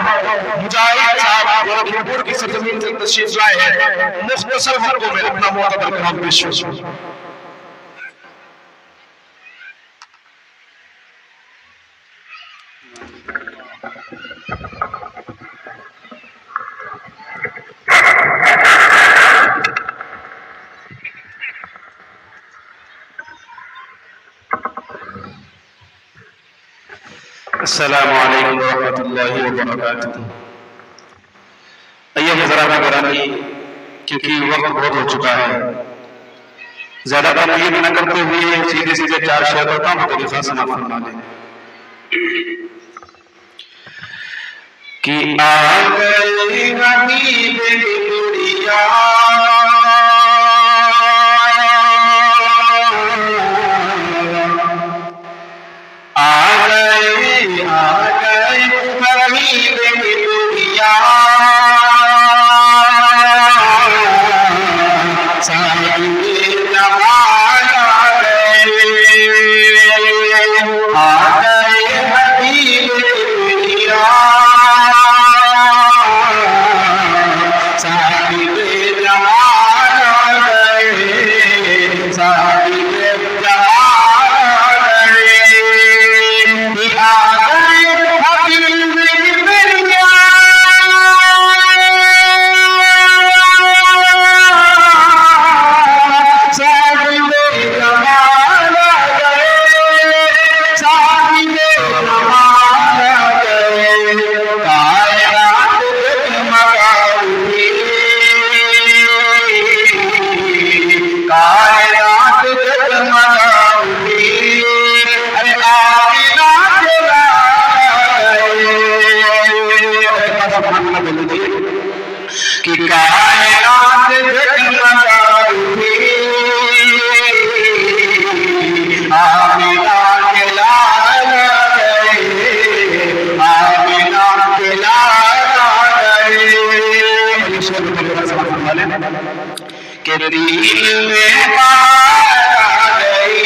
मुजाहिद साहब गोरखपुर की सरजमीन से तशरीफ लाए हैं, मुख्तसर हक़ों में अपना मुक़द्दर कलाम पेश कीजिए। अस्सलामु अलैकुम रहमतुल्लाहि व बरकातुहू। अय्युहा हज़रात गिरामी, क्योंकि वक्त बहुत हो चुका है, ज्यादा तकलीफ न करते हुए सीधे सीधे चार शेर पढ़ता हूं, तरीक़ा समाअत फरमा लें कि आ गए हबीब दुनिया, आ गए हबीब दुनिया, कि कायनात जगमगा उठी, आमिना के लाल गए, आमिना के लाल गए, के दिल में आ गई,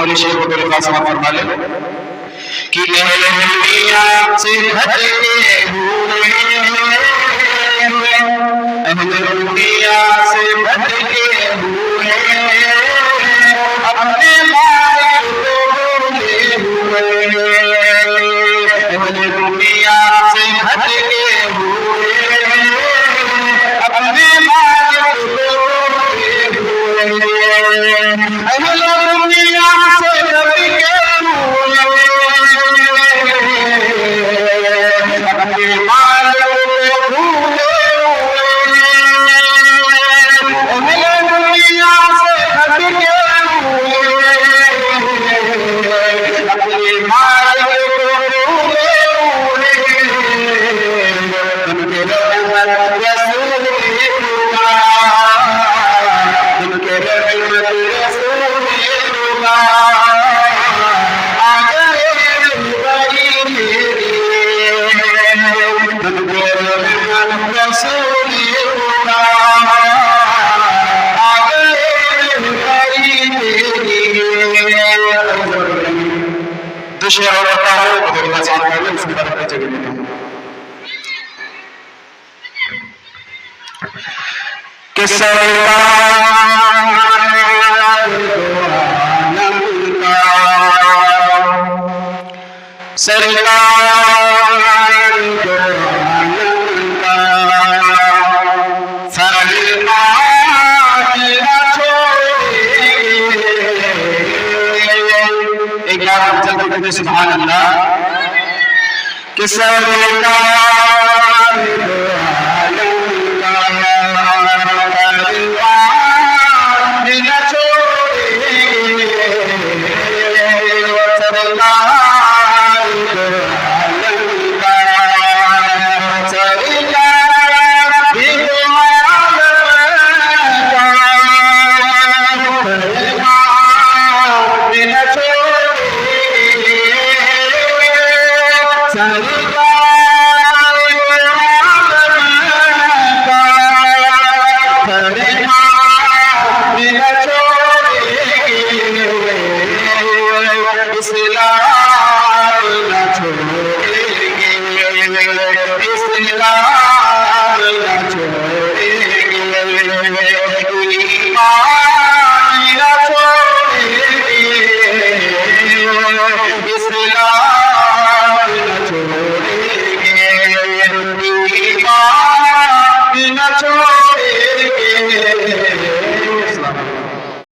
मौली शेख को खास फरमा ले कि अहले दुनिया से भटके हुए, अहले दुनिया से भटके हुए, अपने मालिक को भूले हुए, अहले दुनिया से भटके हुए, अपने मालिक को भूले हुए, अहले दुनिया से भटके हुए, अपने मालिक को भूले हुए, अहले दुनिया से भटके हुए, अपने मालिक को भूले हुए, उनके रहमत रसूल उनके रहमत रसूल आ गए बड़ी मेरी, उनके रहमत रसूल आ गए बड़ी मेरी। दूसरा होता है उधर का साथ कर ले, उसके बाद अपनी जगह देता हूँ कि सरकार दो आलम का, सरकार दो आलम का, फरमान न छोड़ेंगे। एक बार हम जल्दी करते सुभान अल्लाह कि सरकार दो आलम का, फरमान न छोड़ेंगे, सरकार दो आलम का, सरकार भी दो आलम का, फरमान न छोड़ेंगे, सरकार दो आलम का, फरमान न छोड़ेंगे, इस्लाम न छोड़ेंगे, इस्लाम न छोड़ेंगे, ईमान न छोड़ेंगे,